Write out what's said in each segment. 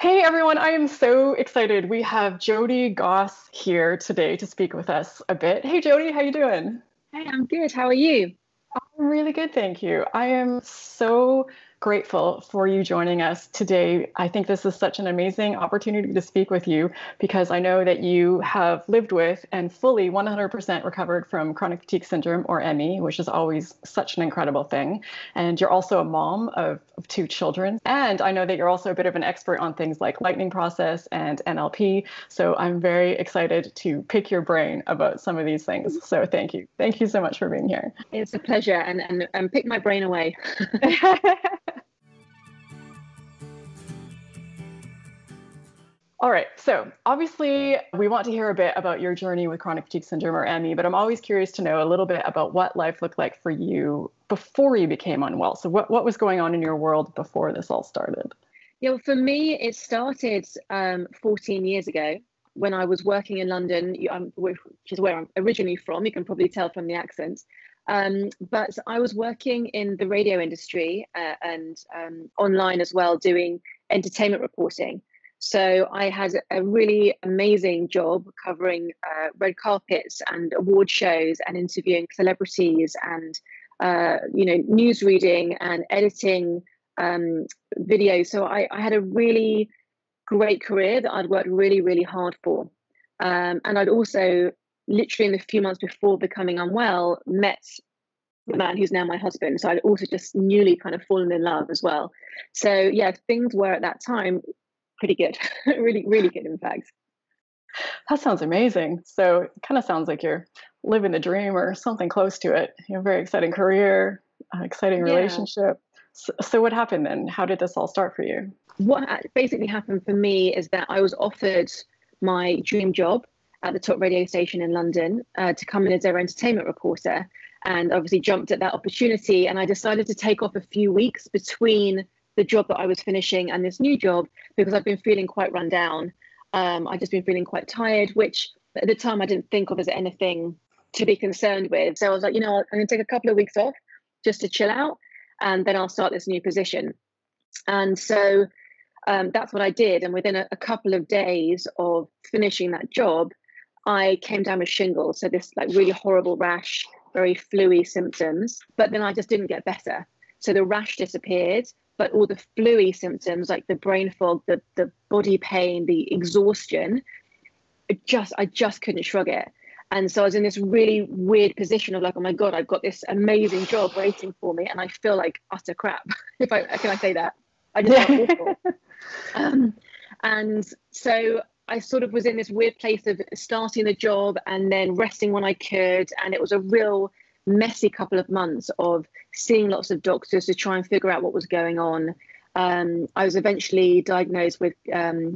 Hey everyone, I am so excited. We have Jodie Goss here today to speak with us a bit. Hey Jodie, how you doing? Hey, I'm good. How are you? I'm really good, thank you. I am so grateful for you joining us today. I think this is such an amazing opportunity to speak with you because I know that you have lived with and fully 100% recovered from chronic fatigue syndrome or ME, which is always such an incredible thing. And you're also a mom of two children. And I know that you're also a bit of an expert on things like lightning process and NLP. So I'm very excited to pick your brain about some of these things. So thank you. Thank you so much for being here. It's a pleasure, and pick my brain away. All right. So obviously, we want to hear a bit about your journey with chronic fatigue syndrome or ME, but I'm always curious to know a little bit about what life looked like for you before you became unwell. So what was going on in your world before this all started? Yeah, well, for me, it started 14 years ago when I was working in London, which is where I'm originally from. You can probably tell from the accent. But I was working in the radio industry and online as well, doing entertainment reporting. So I had a really amazing job covering red carpets and award shows and interviewing celebrities and news reading and editing videos. So I had a really great career that I'd worked really, really hard for. And I'd also, literally in the few months before becoming unwell, met the man who's now my husband. So I'd also just newly kind of fallen in love as well. So yeah, things were at that time pretty good, really, really good, in fact. That sounds amazing. So it kind of sounds like you're living the dream or something close to it. You have a very exciting career, exciting Yeah. relationship. So what happened then? How did this all start for you? What basically happened for me is that I was offered my dream job at the top radio station in London to come in as their entertainment reporter, and obviously jumped at that opportunity. And I decided to take off a few weeks between the job that I was finishing and this new job because I've been feeling quite run down. I've just been feeling quite tired, which at the time I didn't think of as anything to be concerned with. So I was like, I'm going to take a couple of weeks off just to chill out, and then I'll start this new position. And so that's what I did. And within a couple of days of finishing that job, I came down with shingles. So this like really horrible rash, very fluey symptoms. But then I just didn't get better. So the rash disappeared, but all the fluey symptoms, like the brain fog, the body pain, the exhaustion, I just couldn't shrug it. And so I was in this really weird position of like, oh my God, I've got this amazing job waiting for me, and I feel like utter crap. If I can I say that? I just felt awful. Um, and so I sort of was in this weird place of starting the job and then resting when I could. And it was a real messy couple of months of seeing lots of doctors to try and figure out what was going on. I was eventually diagnosed with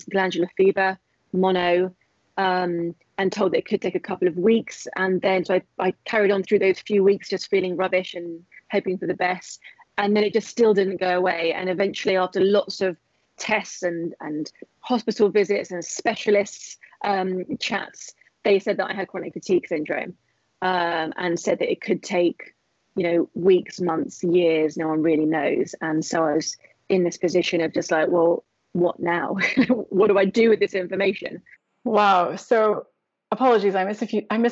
glandular fever, mono, and told that it could take a couple of weeks. And then so I carried on through those few weeks just feeling rubbish and hoping for the best. And then it just still didn't go away. And eventually, after lots of tests and hospital visits and specialists chats, they said that I had chronic fatigue syndrome, and said that it could take, weeks, months, years. No one really knows. And so I was in this position of just like, well, what now? What do I do with this information? Wow. So apologies, I missed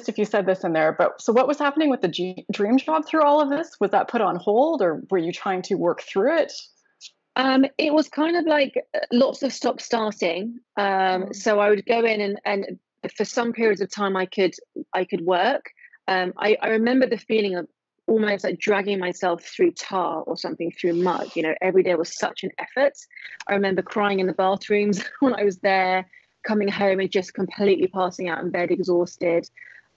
if you said this in there, but so what was happening with the dream job through all of this? Was that put on hold or were you trying to work through it? It was kind of like lots of stop starting. So I would go in and for some periods of time I could work. I remember the feeling of almost like dragging myself through tar or something, through mud. Every day was such an effort. I remember crying in the bathrooms when I was there, coming home and just completely passing out in bed, exhausted,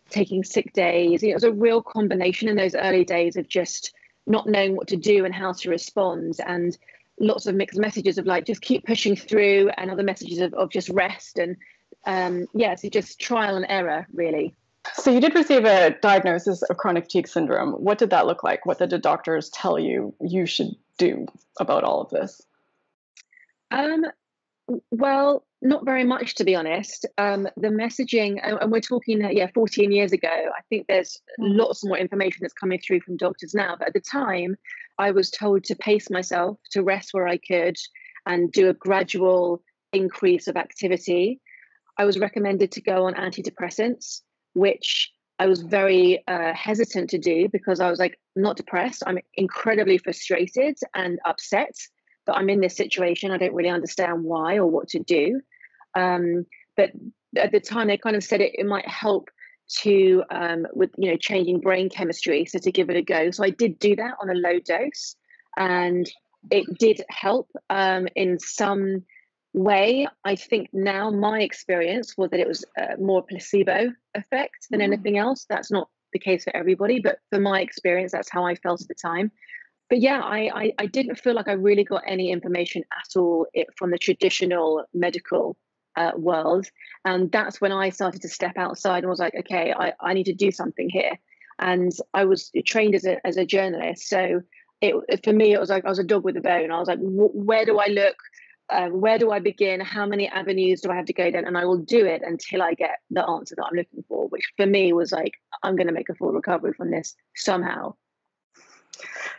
taking sick days. It was a real combination in those early days of just not knowing what to do and how to respond, and lots of mixed messages of like just keep pushing through, and other messages of just rest, and so just trial and error really. So you did receive a diagnosis of chronic fatigue syndrome. What did that look like? What did the doctors tell you you should do about all of this? Um, Well, not very much, to be honest. The messaging, and we're talking, 14 years ago. I think there's lots more information that's coming through from doctors now. But at the time, I was told to pace myself, to rest where I could, and do a gradual increase of activity, I was recommended to go on antidepressants, which I was very hesitant to do because I was like, not depressed. I'm incredibly frustrated and upset that I'm in this situation. I don't really understand why or what to do. But at the time, they kind of said it might help to with changing brain chemistry, so to give it a go. So I did do that on a low dose, and it did help in some way. I think now my experience was that it was more placebo effect than anything else. That's not the case for everybody, but for my experience, that's how I felt at the time. But yeah, I didn't feel like I really got any information at all from the traditional medical world. And that's when I started to step outside and was like, okay, I need to do something here. And I was trained as a journalist. So for me, it was like I was a dog with a bone. I was like, where do I look? Where do I begin? How many avenues do I have to go down? And I will do it until I get the answer that I'm looking for, which for me was like, I'm going to make a full recovery from this somehow.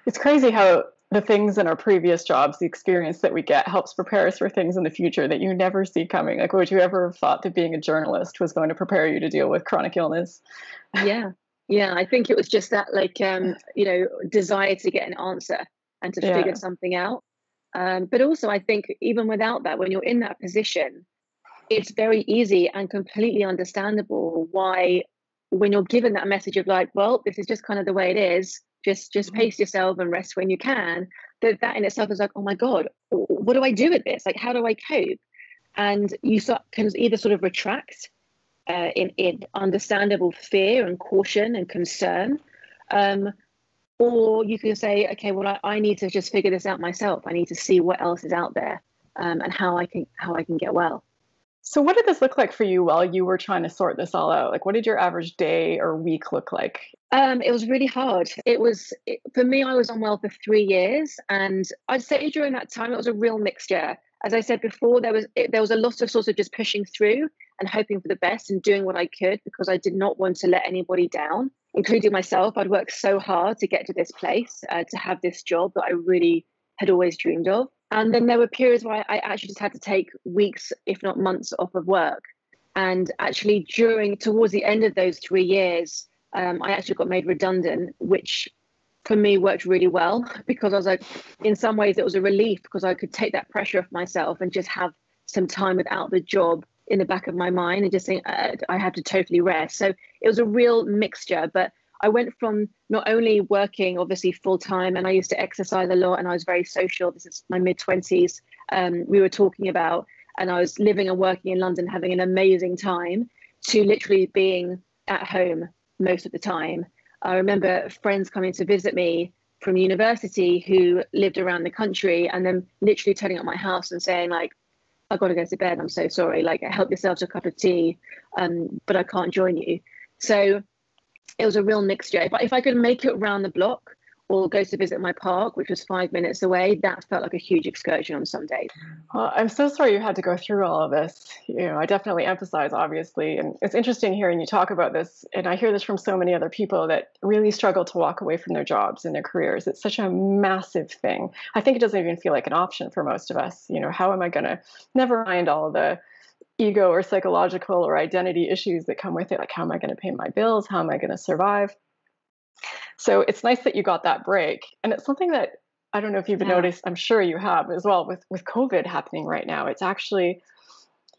It's crazy how the things in our previous jobs, the experience that we get, helps prepare us for things in the future that you never see coming. Like, would you ever have thought that being a journalist was going to prepare you to deal with chronic illness? Yeah. I think it was just that, like, desire to get an answer and to figure something out. But also, I think even without that, when you're in that position, it's very easy and completely understandable why, when you're given that message of like, well, this is just kind of the way it is, just pace yourself and rest when you can, that in itself is like, oh my God, what do I do with this? Like, how do I cope? And you can either sort of retract in understandable fear and caution and concern, or you can say, okay, well, I need to just figure this out myself. I need to see what else is out there, and how I can get well. So what did this look like for you while you were trying to sort this all out? Like, what did your average day or week look like? It was really hard. For me, I was unwell for 3 years, and I'd say during that time, it was a real mixture. As I said before, there was a lot of sort of just pushing through and hoping for the best and doing what I could, because I did not want to let anybody down, including myself. I'd worked so hard to get to this place, to have this job that I really had always dreamed of. And then there were periods where I actually just had to take weeks, if not months, off of work. And actually, towards the end of those 3 years, I actually got made redundant, which for me worked really well, because I was like, in some ways it was a relief, because I could take that pressure off myself and just have some time without the job in the back of my mind and just think I had to totally rest. So it was a real mixture, but I went from not only working obviously full time, and I used to exercise a lot and I was very social. This is my mid-20s. We were talking about, and I was living and working in London, having an amazing time, to literally being at home most of the time. I remember friends coming to visit me from university who lived around the country, and then literally turning up my house and saying like, I've got to go to bed. I'm so sorry. Like, help yourself to a cup of tea, but I can't join you. So it was a real mixture. If I could make it around the block or go to visit my park, which was 5 minutes away, that felt like a huge excursion on some days. Well, I'm so sorry you had to go through all of this. I definitely empathize, obviously. And it's interesting hearing you talk about this. And I hear this from so many other people that really struggle to walk away from their jobs and their careers. It's such a massive thing. I think it doesn't even feel like an option for most of us. How am I going to, never mind all the ego or psychological or identity issues that come with it? Like, how am I going to pay my bills? How am I going to survive? So it's nice that you got that break. And it's something that, I don't know if you've noticed, I'm sure you have as well, with COVID happening right now. It's actually,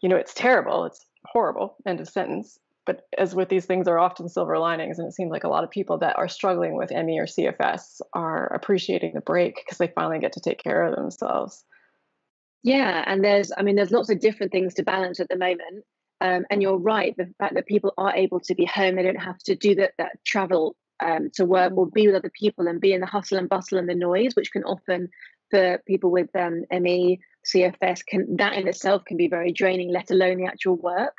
it's terrible. It's horrible, end of sentence. But as with these things, there are often silver linings. And it seems like a lot of people that are struggling with ME or CFS are appreciating the break because they finally get to take care of themselves. Yeah, and there's lots of different things to balance at the moment. And you're right, the fact that people are able to be home, they don't have to do that travel to work or be with other people and be in the hustle and bustle and the noise, which can often, for people with ME, CFS, that in itself can be very draining, let alone the actual work,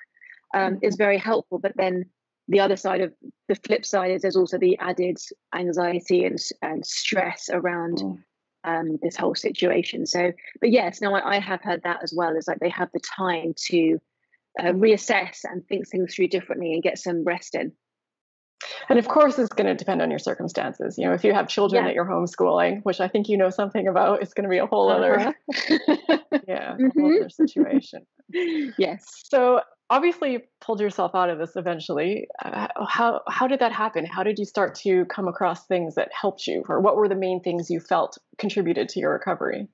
is very helpful. But then the other side of the flip side is there's also the added anxiety and stress around this whole situation. So, but yes, no, I have heard that as well. It's like they have the time to reassess and think things through differently and get some rest in. And of course, it's going to depend on your circumstances. You know, if you have children that you're homeschooling, which I think you know something about, it's going to be a whole other, a whole other situation. Yes. So obviously, you pulled yourself out of this eventually. How did that happen? How did you start to come across things that helped you, or what were the main things you felt contributed to your recovery?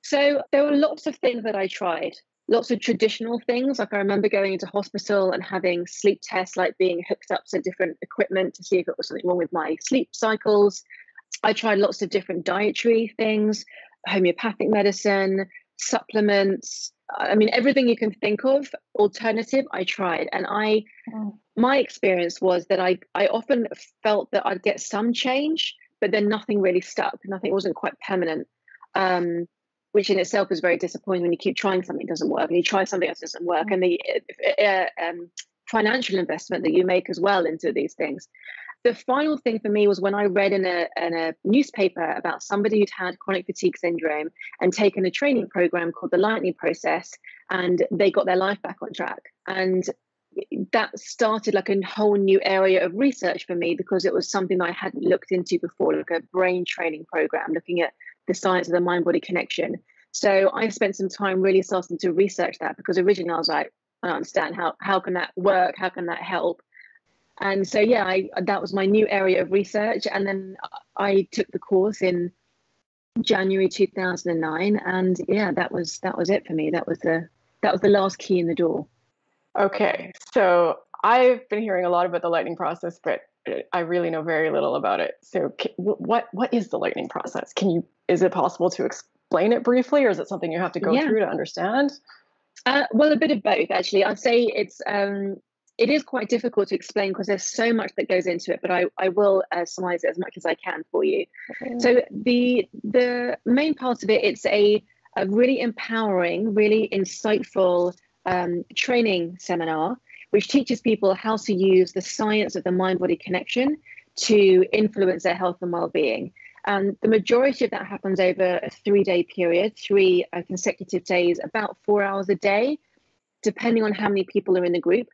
So there were lots of things that I tried, lots of traditional things. Like I remember going into hospital and having sleep tests, like being hooked up to different equipment to see if it was something wrong with my sleep cycles. I tried lots of different dietary things, homeopathic medicine, supplements. I mean, everything you can think of, alternative, I tried. And my experience was that I often felt that I'd get some change, but then nothing really stuck. Nothing wasn't quite permanent. Which in itself is very disappointing when you keep trying something that doesn't work and you try something else that doesn't work, and the financial investment that you make as well into these things. The final thing for me was when I read in a newspaper about somebody who'd had chronic fatigue syndrome and taken a training program called the Lightening Process, and they got their life back on track. And that started like a whole new area of research for me, because it was something I hadn't looked into before, like a brain training program looking at the science of the mind-body connection. So I spent some time really starting to research that, because originally I was like, I don't understand how can that work? How can that help? And so, that was my new area of research. And then I took the course in January 2009. And that was it for me. That was the last key in the door. Okay. So I've been hearing a lot about the lightning process, but I really know very little about it. So what is the lightning process? Is it possible to explain it briefly, or is it something you have to go through to understand? Well, a bit of both, actually. I'd say it is quite difficult to explain because there's so much that goes into it, but I will summarize it as much as I can for you. Okay. So the main part of it, it's a really empowering, really insightful training seminar, which teaches people how to use the science of the mind-body connection to influence their health and well-being. And the majority of that happens over a 3-day period, 3 consecutive days, about 4 hours a day, depending on how many people are in the group.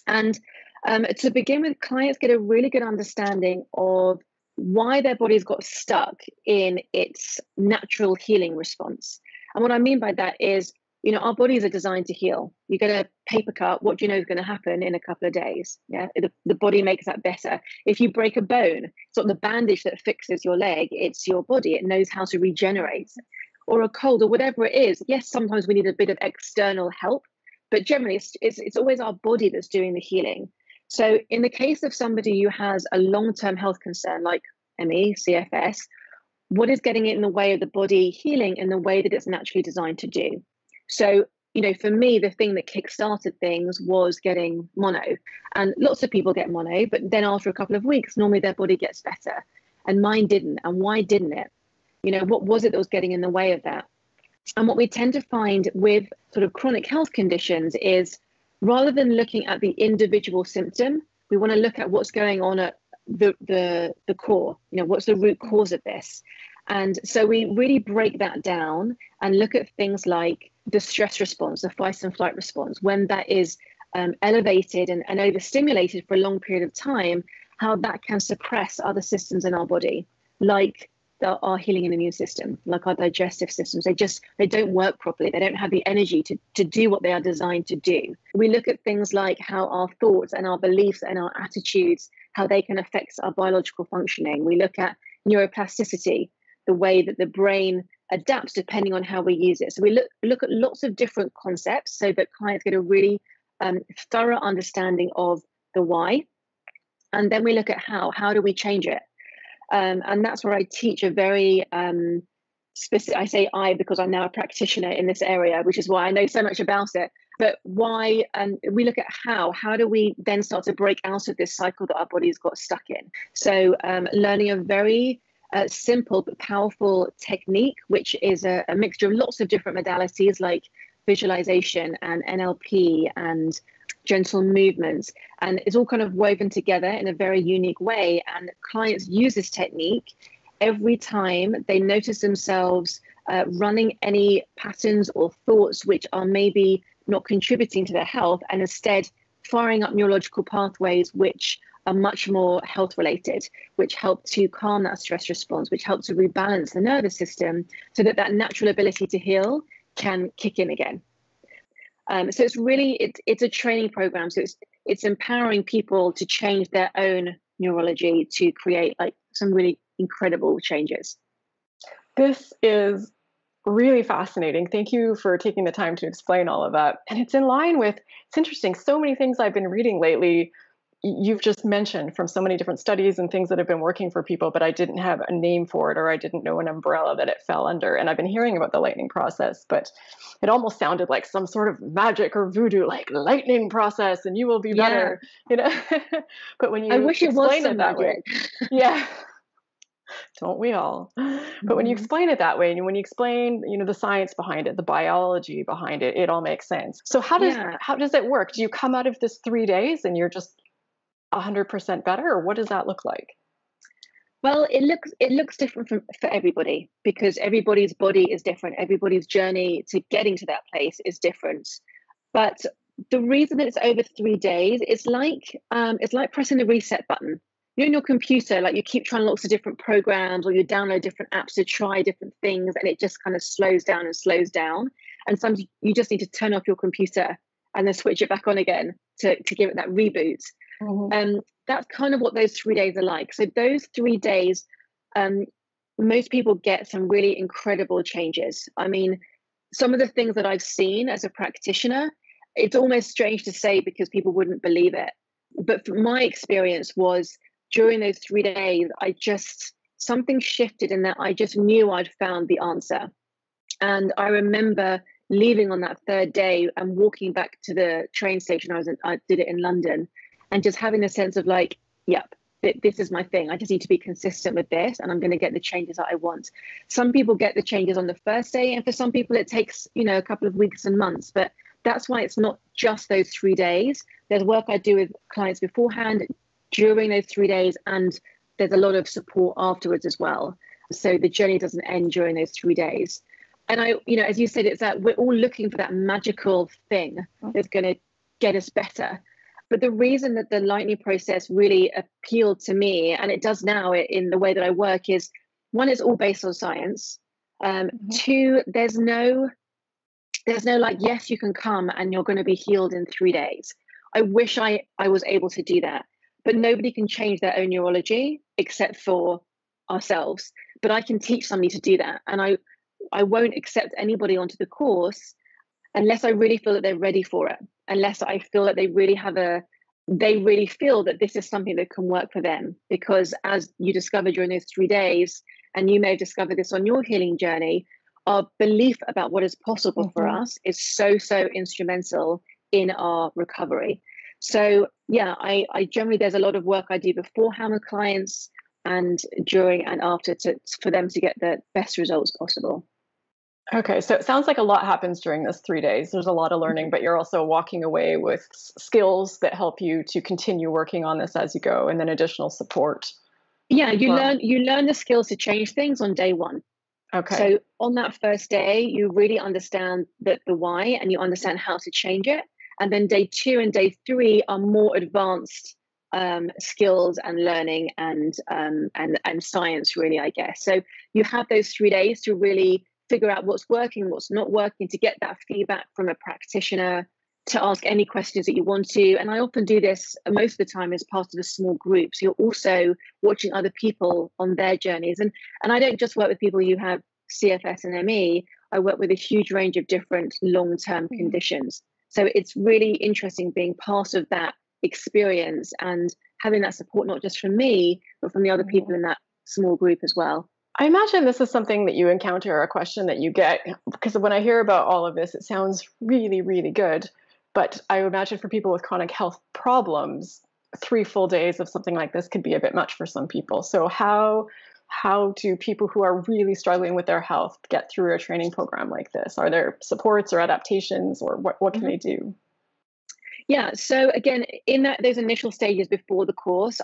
And to begin with, clients get a really good understanding of why their body's got stuck in its natural healing response. And what I mean by that is, you know, our bodies are designed to heal. You get a paper cut, what do you know is going to happen in a couple of days? Yeah, the body makes that better. If you break a bone, it's not the bandage that fixes your leg, it's your body. It knows how to regenerate. Or a cold or whatever it is. Yes, sometimes we need a bit of external help, but generally it's always our body that's doing the healing. So in the case of somebody who has a long-term health concern like ME, CFS, what is getting in the way of the body healing in the way that it's naturally designed to do? So, you know, for me, the thing that kickstarted things was getting mono. And lots of people get mono, but then after a couple of weeks, normally their body gets better. And mine didn't. And why didn't it? You know, what was it that was getting in the way of that? And what we tend to find with sort of chronic health conditions is, rather than looking at the individual symptom, we want to look at what's going on at the core. You know, what's the root cause of this? And so we really break that down and look at things like the stress response, the fight and flight response, when that is elevated and overstimulated for a long period of time, how that can suppress other systems in our body, like our healing and immune system, like our digestive systems. They don't work properly. They don't have the energy to do what they are designed to do. We look at things like how our thoughts and our beliefs and our attitudes, how they can affect our biological functioning. We look at neuroplasticity, the way that the brain adapts depending on how we use it. So we look at lots of different concepts so that clients get a really thorough understanding of the why. And then we look at how do we change it? And that's where I teach a very specific, I say I because I'm now a practitioner in this area, which is why I know so much about it. But why, we look at how do we then start to break out of this cycle that our body's got stuck in? So learning a very simple but powerful technique, which is a mixture of lots of different modalities like visualization and NLP and gentle movements, and it's all kind of woven together in a very unique way. And clients use this technique every time they notice themselves running any patterns or thoughts which are maybe not contributing to their health, and instead firing up neurological pathways which are much more health related, which help to calm that stress response, which help to rebalance the nervous system so that that natural ability to heal can kick in again. So it's really, it's a training program. So it's empowering people to change their own neurology to create like some really incredible changes. This is really fascinating. Thank you for taking the time to explain all of that. And it's in line with, it's interesting, so many things I've been reading lately, you've just mentioned from so many different studies and things that have been working for people, but I didn't have a name for it, or I didn't know an umbrella that it fell under. And I've been hearing about the lightning process, but it almost sounded like some sort of magic or voodoo, like lightning process and you will be better, you know. But when you I wish it was explain it that way, yeah. Don't we all? But when you explain it that way, and when you explain, you know, the science behind it, the biology behind it, it all makes sense. So how does it work? Do you come out of this 3 days and you're just 100% better, or what does that look like? Well, it looks different for everybody, because everybody's body is different. Everybody's journey to getting to that place is different. But the reason that it's over 3 days, it's like pressing the reset button. You're in your computer, like you keep trying lots of different programs, or you download different apps to try different things, and it just kind of slows down and slows down. And sometimes you just need to turn off your computer and then switch it back on again to give it that reboot. That's kind of what those 3 days are like. So those 3 days, most people get some really incredible changes. I mean, some of the things that I've seen as a practitioner, it's almost strange to say because people wouldn't believe it. But from my experience was during those 3 days, something shifted in that I just knew I'd found the answer. And I remember leaving on that third day and walking back to the train station. I did it in London, and just having a sense of like, yep, this is my thing. I just need to be consistent with this, and I'm going to get the changes that I want. Some people get the changes on the first day, and for some people it takes, you know, a couple of weeks and months. But that's why it's not just those 3 days. There's work I do with clients beforehand, during those 3 days, and there's a lot of support afterwards as well. So the journey doesn't end during those 3 days. And you know, as you said, it's that we're all looking for that magical thing that's going to get us better. But the reason that the lightning process really appealed to me, and it does now in the way that I work, is one, it's all based on science. Two, there's no like, yes, you can come and you're going to be healed in 3 days. I wish I was able to do that, but nobody can change their own neurology except for ourselves. But I can teach somebody to do that. And I won't accept anybody onto the course unless I really feel that they're ready for it, unless I feel that they really feel that this is something that can work for them. Because as you discovered during those 3 days, and you may have discovered this on your healing journey, our belief about what is possible for us is so instrumental in our recovery. So yeah, I generally, there's a lot of work I do beforehand with clients and during and after for them to get the best results possible. Okay, so it sounds like a lot happens during this 3 days. There's a lot of learning, but you're also walking away with skills that help you to continue working on this as you go, and then additional support. Yeah, you learn the skills to change things on day one. Okay. So on that first day, you really understand the why, and you understand how to change it. And then day 2 and day 3 are more advanced skills and learning and science, really, I guess. So you have those 3 days to really figure out what's working, what's not working, to get that feedback from a practitioner, to ask any questions that you want to. And I often do this most of the time as part of a small group. So you're also watching other people on their journeys. And I don't just work with people who have CFS and ME. I work with a huge range of different long-term conditions. So it's really interesting being part of that experience and having that support, not just from me, but from the other people in that small group as well. I imagine this is something that you encounter, a question that you get, because when I hear about all of this, it sounds really, really good. But I imagine for people with chronic health problems, 3 full days of something like this could be a bit much for some people. So how do people who are really struggling with their health get through a training program like this? Are there supports or adaptations, or what can they do? Yeah, so again, in those initial stages before the course,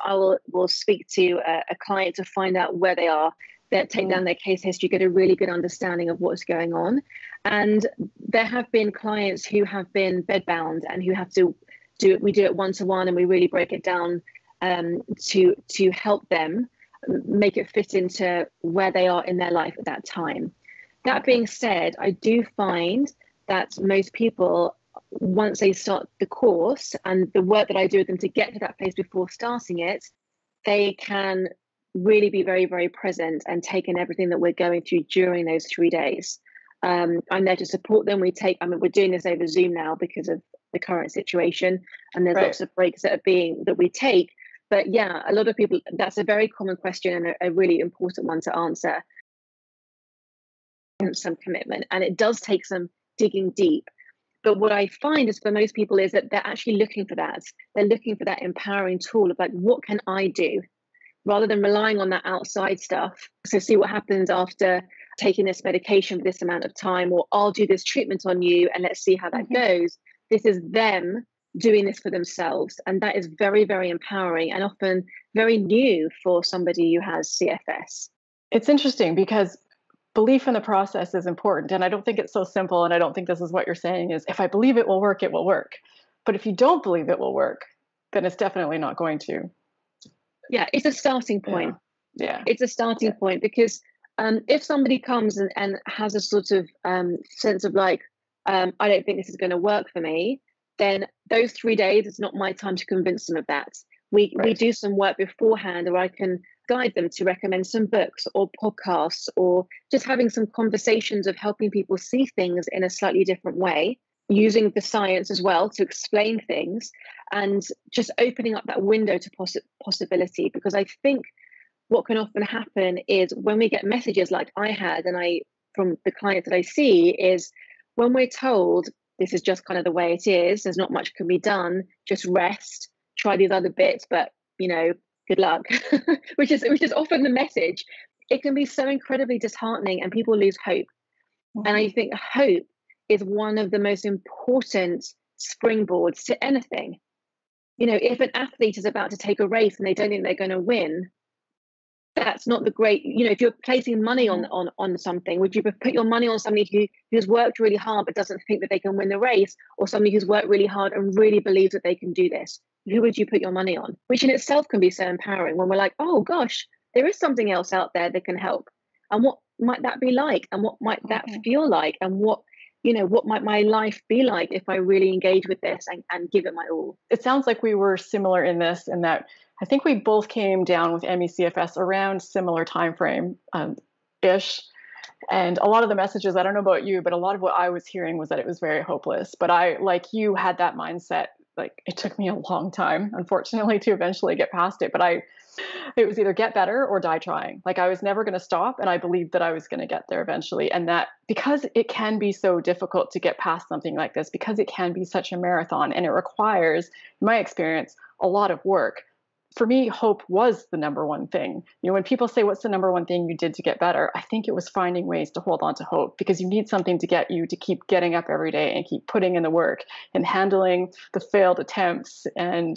will speak to a client to find out where they are. They'll take down their case history, get a really good understanding of what's going on. And there have been clients who have been bedbound and who have to we do it one-to-one, and we really break it down to help them make it fit into where they are in their life at that time. That being said, I do find that most people, once they start the course and the work that I do with them to get to that place before starting it, they can really be very, very present and take in everything that we're going through during those 3 days. I'm there to support them. We're doing this over Zoom now because of the current situation, and there's lots of breaks that we take. But yeah, a lot of people, that's a very common question and a really important one to answer. Some commitment, and it does take some digging deep. But what I find is for most people is that they're actually looking for that. They're looking for that empowering tool of like, what can I do? Rather than relying on that outside stuff. So see what happens after taking this medication for this amount of time, or I'll do this treatment on you and let's see how that goes. This is them doing this for themselves. And that is very, very empowering and often very new for somebody who has CFS. It's interesting because belief in the process is important. And I don't think it's so simple. And I don't think this is what you're saying is, if I believe it will work, it will work. But if you don't believe it will work, then it's definitely not going to. Yeah, it's a starting point. Yeah. It's a starting point because if somebody comes and has a sort of sense of like, I don't think this is going to work for me, then those 3 days, it's not my time to convince them of that. We do some work beforehand, or I can guide them to recommend some books or podcasts, or just having some conversations of helping people see things in a slightly different way, using the science as well to explain things, and just opening up that window to possibility. Because I think what can often happen is when we get messages like I had, and from the clients that I see, is when we're told this is just kind of the way it is, there's not much can be done, just rest, try these other bits, but good luck, which is often the message. It can be so incredibly disheartening and people lose hope. And I think hope is one of the most important springboards to anything. If an athlete is about to take a race and they don't think they're going to win, that's not the great, if you're placing money on something, would you put your money on somebody who's worked really hard but doesn't think that they can win the race, or somebody who's worked really hard and really believes that they can do this? Who would you put your money on? Which in itself can be so empowering when we're like, oh gosh, there is something else out there that can help. And what might that be like? And what might that feel like? And what might my life be like if I really engage with this and give it my all? It sounds like we were similar in this, in that I think we both came down with ME/CFS around similar time frame ish. And a lot of the messages, I don't know about you, but a lot of what I was hearing was that it was very hopeless. But I, like you, had that mindset. Like, it took me a long time, unfortunately, to eventually get past it. But it was either get better or die trying. Like, I was never going to stop, and I believed that I was going to get there eventually. And that, because it can be so difficult to get past something like this, because it can be such a marathon, and it requires, in my experience, a lot of work. For me, hope was the number one thing. When people say, what's the number one thing you did to get better? I think it was finding ways to hold on to hope, because you need something to get you to keep getting up every day and keep putting in the work and handling the failed attempts and,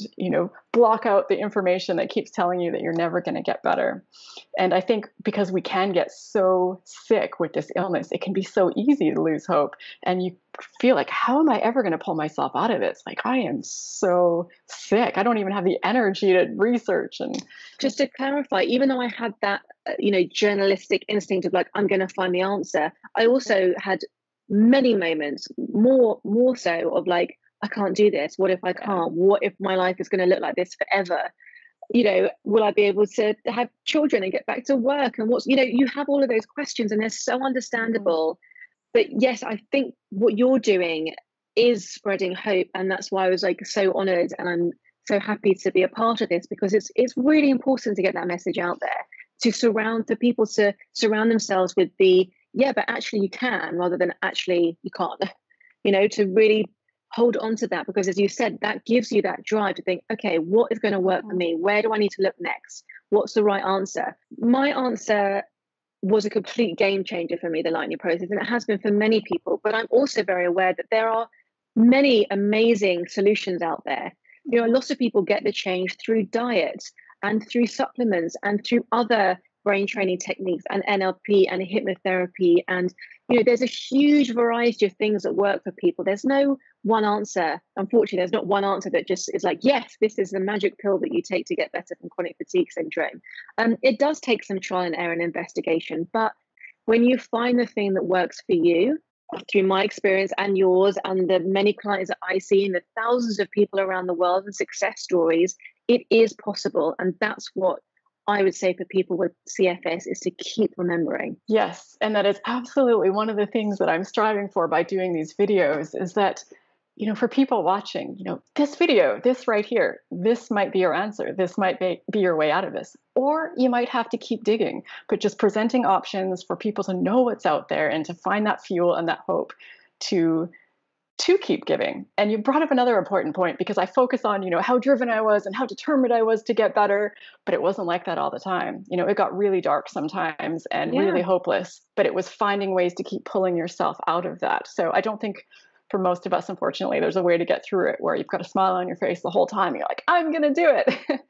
block out the information that keeps telling you that you're never going to get better. And I think because we can get so sick with this illness, it can be so easy to lose hope. And you feel like, how am I ever going to pull myself out of it? It's like, I am so sick. I don't even have the energy to research. And just to clarify, even though I had that, journalistic instinct of like, I'm going to find the answer, I also had many moments, more so, of like, I can't do this. What if I can't? What if my life is going to look like this forever? Will I be able to have children and get back to work? And you have all of those questions, and they're so understandable. But yes, I think what you're doing is spreading hope. And that's why I was like so honored, and I'm so happy to be a part of this, because it's really important to get that message out there, for people to surround themselves with but actually you can, rather than actually you can't, to really hold on to that. Because as you said, that gives you that drive to think, okay, what is going to work for me? Where do I need to look next? What's the right answer? My answer was a complete game changer for me, the Lightening Process, and it has been for many people. But I'm also very aware that there are many amazing solutions out there. Lots of people get the change through diet and through supplements and through other brain training techniques and NLP and hypnotherapy. And, there's a huge variety of things that work for people. There's no one answer. Unfortunately, there's not one answer that just is like, yes, this is the magic pill that you take to get better from chronic fatigue syndrome. It does take some trial and error and investigation. But when you find the thing that works for you, through my experience and yours and the many clients that I see and the thousands of people around the world and success stories, it is possible. And that's what I would say for people with CFS is to keep remembering. Yes. And that is absolutely one of the things that I'm striving for by doing these videos is that, for people watching, this video, this right here, this might be your answer. This might be your way out of this. Or you might have to keep digging, but just presenting options for people to know what's out there and to find that fuel and that hope to keep giving. And you brought up another important point because I focus on, how driven I was and how determined I was to get better, but it wasn't like that all the time. It got really dark sometimes and really hopeless, but it was finding ways to keep pulling yourself out of that. So I don't think for most of us, unfortunately, there's a way to get through it where you've got a smile on your face the whole time. You're like, I'm going to do it.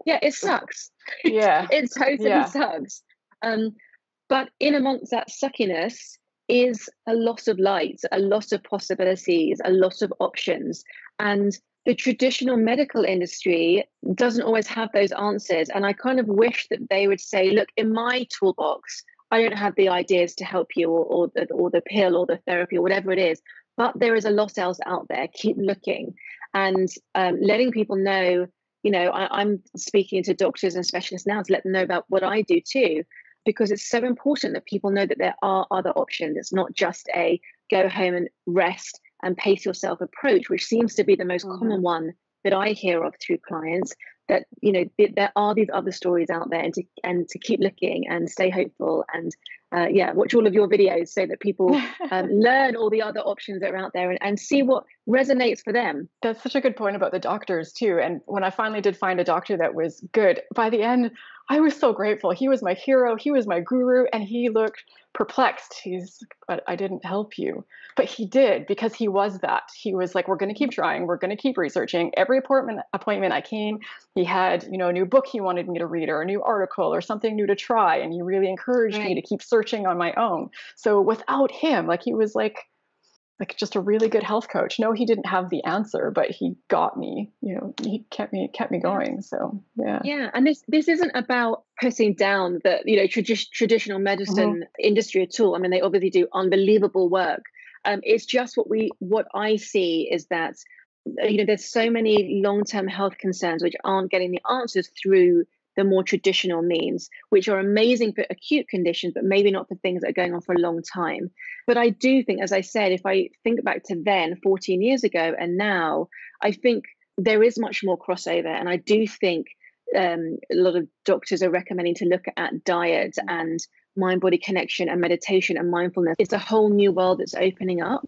Yeah, it sucks. Yeah. It totally sucks. But in amongst that suckiness, is a lot of light, a lot of possibilities, a lot of options. And the traditional medical industry doesn't always have those answers. And I kind of wish that they would say, look, in my toolbox, I don't have the ideas to help you or the pill or the therapy or whatever it is, but there is a lot else out there. Keep looking and letting people know, I'm speaking to doctors and specialists now to let them know about what I do too. Because it's so important that people know that there are other options. It's not just a go home and rest and pace yourself approach, which seems to be the most common one that I hear of through clients, that, there are these other stories out there and to keep looking and stay hopeful and watch all of your videos so that people learn all the other options that are out there and see what resonates for them. That's such a good point about the doctors too. And when I finally did find a doctor that was good, by the end, I was so grateful. He was my hero. He was my guru. And he looked perplexed. But I didn't help you. But he did, because he was that. He was like, we're going to keep trying. We're going to keep researching. Every appointment I came, he had, a new book he wanted me to read or a new article or something new to try. And he really encouraged me to keep searching on my own. So without him, he was like just a really good health coach. No, he didn't have the answer, but he got me, he kept me going. So, yeah. Yeah. And this isn't about putting down the, traditional medicine industry at all. I mean, they obviously do unbelievable work. It's just what I see is that, there's so many long-term health concerns which aren't getting the answers through the more traditional means, which are amazing for acute conditions, but maybe not for things that are going on for a long time. But I do think, as I said, if I think back to then, 14 years ago, and now, I think there is much more crossover. And I do think a lot of doctors are recommending to look at diet and mind-body connection and meditation and mindfulness. It's a whole new world that's opening up.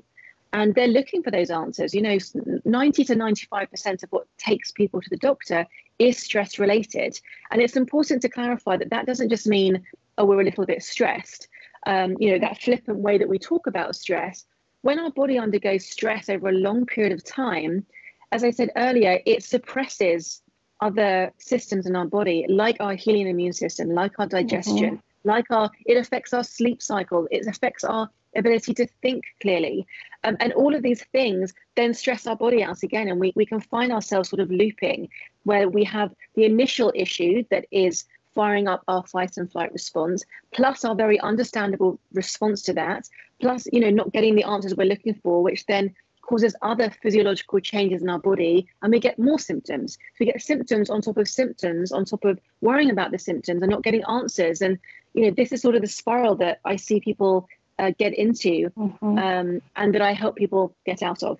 And they're looking for those answers. 90 to 95% of what takes people to the doctor is stress related. And it's important to clarify that doesn't just mean, oh, we're a little bit stressed. That flippant way that we talk about stress, when our body undergoes stress over a long period of time, as I said earlier, it suppresses other systems in our body, like our healing immune system, like our digestion, it affects our sleep cycle, it affects our ability to think clearly. And all of these things then stress our body out again. And we can find ourselves sort of looping where we have the initial issue that is firing up our fight and flight response, plus our very understandable response to that, plus, not getting the answers we're looking for, which then causes other physiological changes in our body, and we get more symptoms. So we get symptoms on top of worrying about the symptoms and not getting answers. And, this is sort of the spiral that I see people get into and that I help people get out of.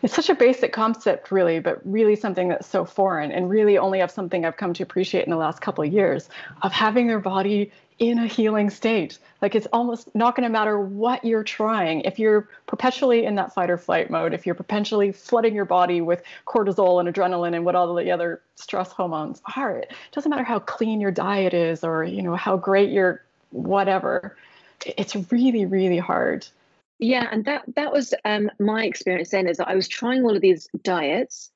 It's such a basic concept, really, but really something that's so foreign and really only of something I've come to appreciate in the last couple of years of having their body in a healing state. It's almost not going to matter what you're trying. If you're perpetually in that fight or flight mode, if you're perpetually flooding your body with cortisol and adrenaline and what all the other stress hormones are, it doesn't matter how clean your diet is or, how great your whatever. It's really, really hard. Yeah, and that was my experience then, is that I was trying all of these diets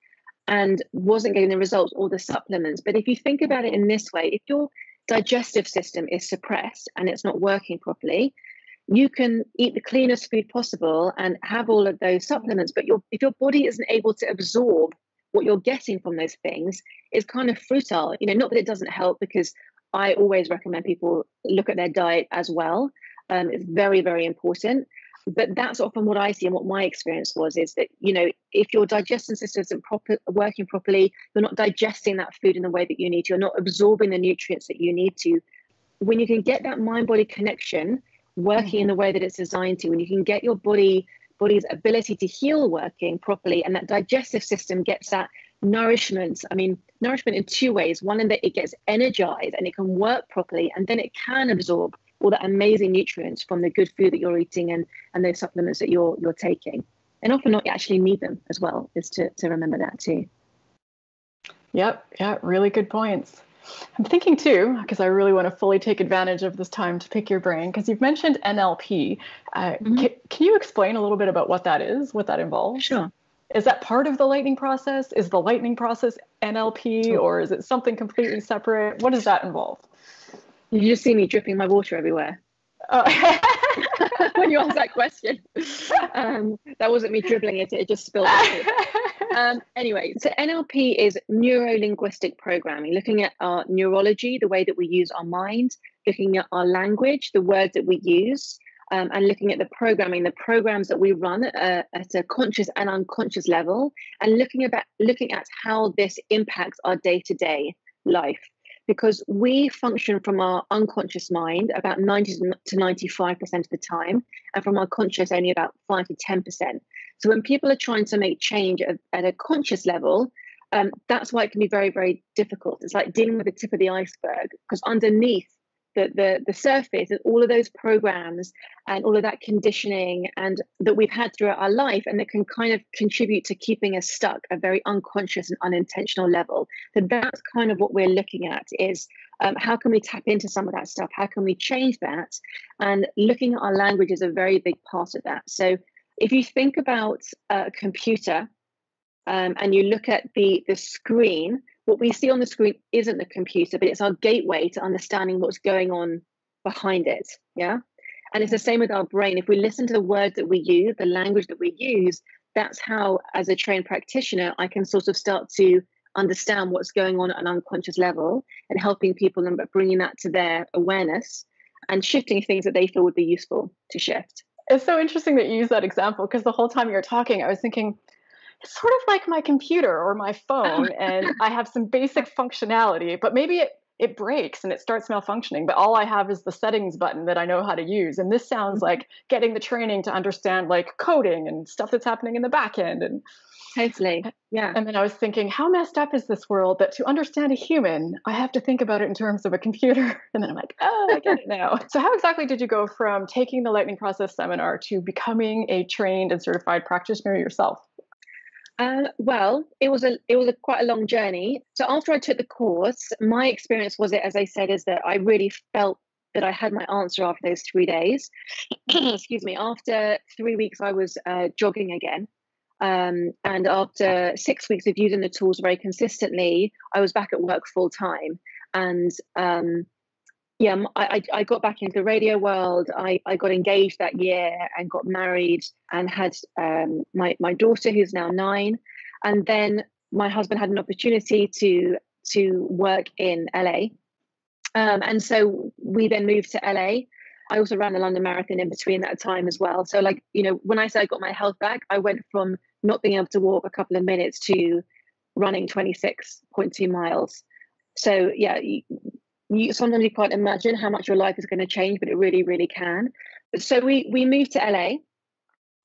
and wasn't getting the results or the supplements. But if you think about it in this way, if you're digestive system is suppressed and it's not working properly, you can eat the cleanest food possible and have all of those supplements, but if your body isn't able to absorb what you're getting from those things, it's kind of futile. Not that it doesn't help, because I always recommend people look at their diet as well. It's very, very important. But that's often what I see, and what my experience is that, if your digestion system isn't working properly, you're not digesting that food in the way that you need to, you're not absorbing the nutrients that you need to. When you can get that mind-body connection working in the way that it's designed to, when you can get your body's ability to heal working properly, and that digestive system gets that nourishment in two ways. One, in that it gets energized and it can work properly, and then it can absorb all the amazing nutrients from the good food that you're eating and those supplements that you're taking. And often not actually need them as well, is to remember that too. Yep. Yeah, really good points. I'm thinking too, because I really want to fully take advantage of this time to pick your brain, because you've mentioned NLP. Can you explain a little bit about what that is, what that involves? Sure. Is that part of the lightning process? Is the lightning process NLP, or is it something completely separate? What does that involve? You just see me dripping my water everywhere. When you asked that question. That wasn't me dribbling it, it just spilled out. Anyway, so NLP is neuro-linguistic programming, looking at our neurology, the way that we use our mind, looking at our language, the words that we use, and looking at the programming, the programs that we run at a conscious and unconscious level, and looking at how this impacts our day-to-day life. Because we function from our unconscious mind about 90 to 95% of the time, and from our conscious only about 5 to 10%. So when people are trying to make change at a conscious level, that's why it can be very, very difficult. It's like dealing with the tip of the iceberg, because underneath the surface is all of those programs and all of that conditioning and that we've had throughout our life, and that can kind of contribute to keeping us stuck at a very unconscious and unintentional level. So that's kind of what we're looking at, is how can we tap into some of that stuff? How can we change that? And looking at our language is a very big part of that. So if you think about a computer and you look at the screen, what we see on the screen isn't the computer, but it's our gateway to understanding what's going on behind it. Yeah. And it's the same with our brain. If we listen to the words that we use, the language that we use, that's how, as a trained practitioner, I can sort of start to understand what's going on at an unconscious level, and helping people and bringing that to their awareness and shifting things that they feel would be useful to shift. It's so interesting that you use that example, because the whole time you're talking, I was thinking, it's sort of like my computer or my phone, and I have some basic functionality, but maybe it breaks and it starts malfunctioning, but all I have is the settings button that I know how to use. And this sounds like getting the training to understand like coding and stuff that's happening in the back end. And totally. Yeah. And then I was thinking, how messed up is this world that to understand a human, I have to think about it in terms of a computer? And then I'm like, oh, I get it now. So how exactly did you go from taking the Lightning Process seminar to becoming a trained and certified practitioner yourself? Well, it was quite a long journey. So after I took the course, my experience was, as I said, is that I really felt that I had my answer after those 3 days. Excuse me. After 3 weeks, I was jogging again. And after 6 weeks of using the tools very consistently, I was back at work full time. And I got back into the radio world. I got engaged that year and got married and had my daughter, who's now 9. And then my husband had an opportunity to work in LA. And so we then moved to LA. I also ran the London Marathon in between that time as well. So when I say I got my health back, I went from not being able to walk a couple of minutes to running 26.2 miles. So yeah, sometimes you can't imagine how much your life is going to change, but it really, really can. So we moved to LA,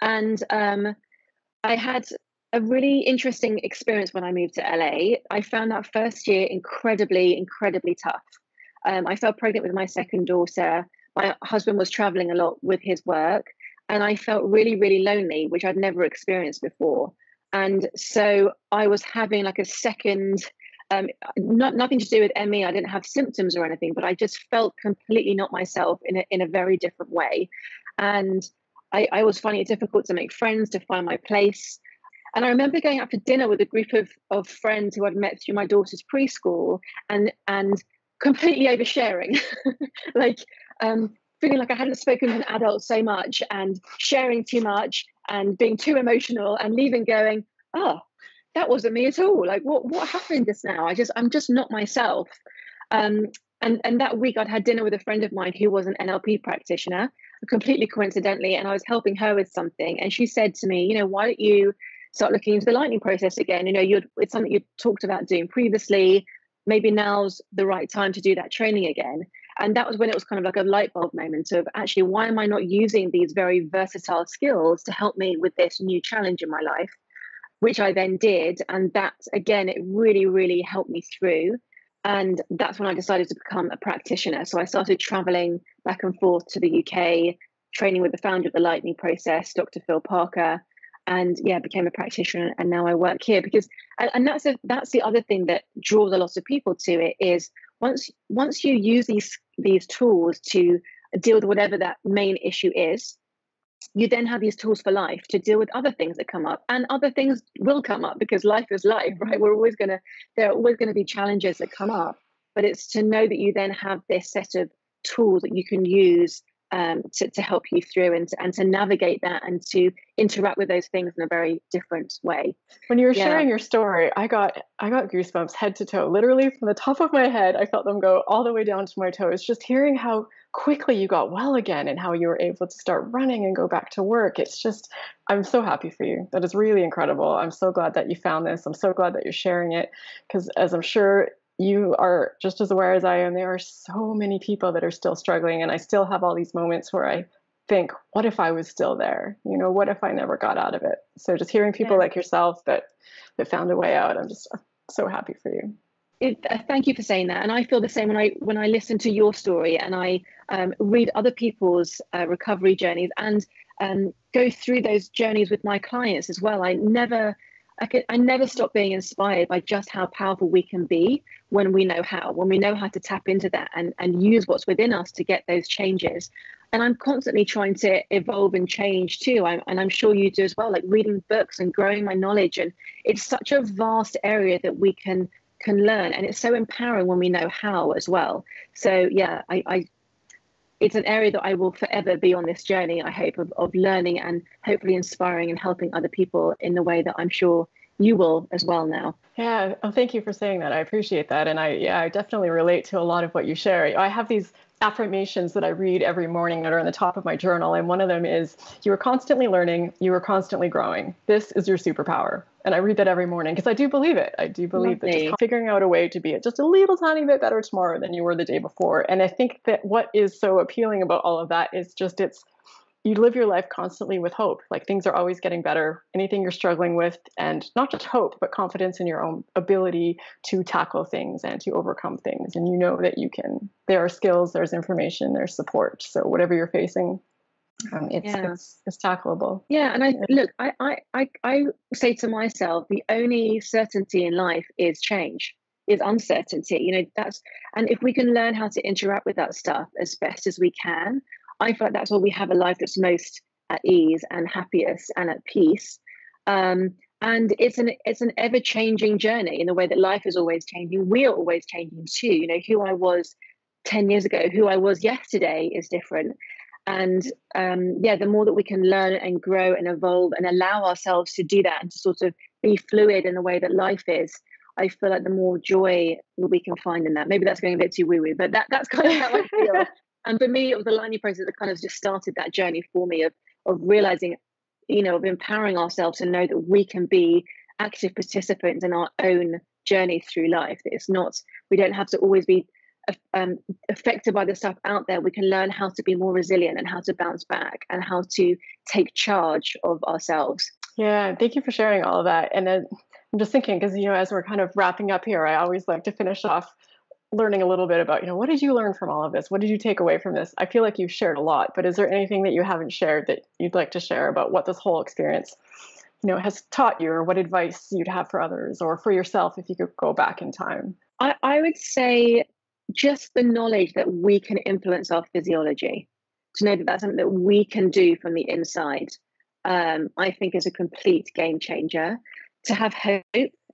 and I had a really interesting experience when I moved to LA. I found that first year incredibly, incredibly tough. I fell pregnant with my second daughter. My husband was traveling a lot with his work, and I felt really, really lonely, which I'd never experienced before. And so I was having like a second, nothing to do with ME. I didn't have symptoms or anything, but I just felt completely not myself in a very different way. And I was finding it difficult to make friends, to find my place. And I remember going out for dinner with a group of friends who I'd met through my daughter's preschool, and completely oversharing, like feeling like I hadn't spoken to an adult so much and sharing too much and being too emotional and leaving going, oh, that wasn't me at all. Like what happened just now? I'm just not myself. Um, and that week I'd had dinner with a friend of mine who was an NLP practitioner, completely coincidentally, and I was helping her with something. And she said to me, why don't you start looking into the lightning process again? It's something you talked about doing previously. Maybe now's the right time to do that training again. And that was when it was kind of like a light bulb moment of actually, why am I not using these very versatile skills to help me with this new challenge in my life? Which I then did. And that, again, it really, really helped me through. And that's when I decided to become a practitioner. So I started traveling back and forth to the UK, training with the founder of the Lightning Process, Dr. Phil Parker, and became a practitioner. And now I work here because, and that's the other thing that draws a lot of people to it is once you use these tools to deal with whatever that main issue is, you then have these tools for life to deal with other things that come up, and other things will come up because life is life, right? There are always going to be challenges that come up, but it's to know that you then have this set of tools that you can use to help you through and to navigate that and to interact with those things in a very different way. When you were sharing your story, I got goosebumps head to toe. Literally from the top of my head, I felt them go all the way down to my toes. Just hearing how quickly you got well again and how you were able to start running and go back to work. It's just, I'm so happy for you. That is really incredible. I'm so glad that you found this. I'm so glad that you're sharing it because, as I'm sure you are just as aware as I am, there are so many people that are still struggling. And I still have all these moments where I think, what if I was still there? What if I never got out of it? So just hearing people like yourself that found a way out, I'm just so happy for you. Thank you for saying that. And I feel the same when I listen to your story and I read other people's recovery journeys and go through those journeys with my clients as well. I never stop being inspired by just how powerful we can be when we know how to tap into that and use what's within us to get those changes. And I'm constantly trying to evolve and change too. And I'm sure you do as well, like reading books and growing my knowledge. And it's such a vast area that we can learn. And it's so empowering when we know how as well. So it's an area that I will forever be on this journey, I hope, of learning and hopefully inspiring and helping other people in the way that I'm sure you will as well now. Yeah, thank you for saying that. I appreciate that. And I definitely relate to a lot of what you share. I have these affirmations that I read every morning that are on the top of my journal. And one of them is, you are constantly learning, you are constantly growing. This is your superpower. And I read that every morning because I do believe it. I do believe that just figuring out a way to be just a little tiny bit better tomorrow than you were the day before. And I think that what is so appealing about all of that is just you live your life constantly with hope. Like things are always getting better, anything you're struggling with, and not just hope, but confidence in your own ability to tackle things and to overcome things. And you know that you can. There are skills, there's information, there's support. So whatever you're facing, it's tackleable. Yeah, and I say to myself, the only certainty in life is change, is uncertainty. And if we can learn how to interact with that stuff as best as we can, I feel like that's where we have a life that's most at ease and happiest and at peace. And it's an ever-changing journey in the way that life is always changing. We are always changing too. Who I was 10 years ago, who I was yesterday is different. And the more that we can learn and grow and evolve and allow ourselves to do that and to sort of be fluid in the way that life is, I feel like the more joy we can find in that. Maybe that's going a bit too woo-woo, but that's kind of how I feel. And for me, it was the Lightning Process that kind of just started that journey for me of realizing, of empowering ourselves to know that we can be active participants in our own journey through life. We don't have to always be affected by the stuff out there. We can learn how to be more resilient and how to bounce back and how to take charge of ourselves. Yeah, thank you for sharing all of that. And then I'm just thinking, because, as we're kind of wrapping up here, I always like to finish off learning a little bit about, what did you learn from all of this? What did you take away from this? I feel like you've shared a lot, but is there anything that you haven't shared that you'd like to share about what this whole experience, has taught you, or what advice you'd have for others or for yourself if you could go back in time? I would say just the knowledge that we can influence our physiology, to know that that's something that we can do from the inside, I think is a complete game changer. To have hope,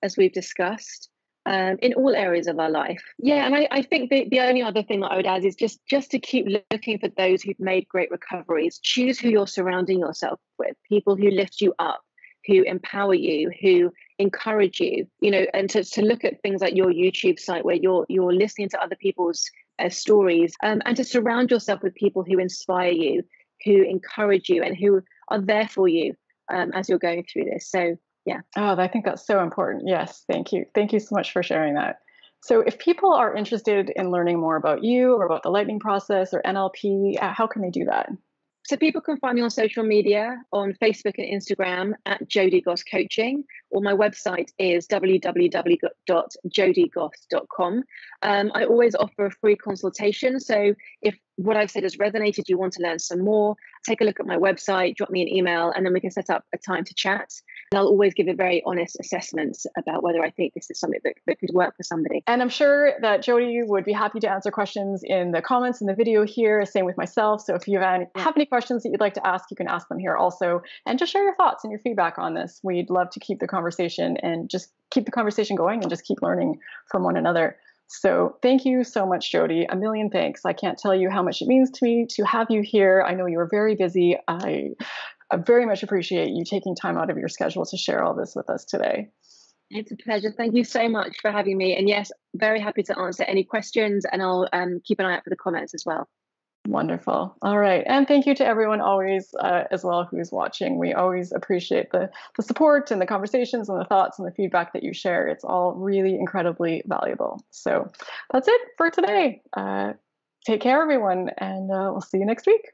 as we've discussed, in all areas of our life. Yeah, and I think the only other thing that I would add is just to keep looking for those who've made great recoveries. Choose who you're surrounding yourself with, people who lift you up, who empower you, who encourage you, and to look at things like your YouTube site where you're listening to other people's stories, and to surround yourself with people who inspire you, who encourage you, and who are there for you as you're going through this. So yeah. Oh, I think that's so important. Yes, thank you. Thank you so much for sharing that. So if people are interested in learning more about you or about the lightning process or NLP, how can they do that? So people can find me on social media, on Facebook and Instagram at Jodie Goss Coaching, or my website is www.jodiegoss.com. I always offer a free consultation. So if what I've said has resonated, you want to learn some more, take a look at my website, drop me an email, and then we can set up a time to chat. And I'll always give a very honest assessment about whether I think this is something that could work for somebody. And I'm sure that Jodie would be happy to answer questions in the comments in the video here, same with myself. So if you have any questions that you'd like to ask, you can ask them here also. And just share your thoughts and your feedback on this. We'd love to keep the conversation and just keep the conversation going and just keep learning from one another. So thank you so much, Jodie. A million thanks. I can't tell you how much it means to me to have you here. I know you are very busy. I very much appreciate you taking time out of your schedule to share all this with us today. It's a pleasure. Thank you so much for having me. And yes, very happy to answer any questions, and I'll keep an eye out for the comments as well. Wonderful. All right. And thank you to everyone always as well who's watching. We always appreciate the support and the conversations and the thoughts and the feedback that you share. It's all really incredibly valuable. So that's it for today. Take care, everyone, and we'll see you next week.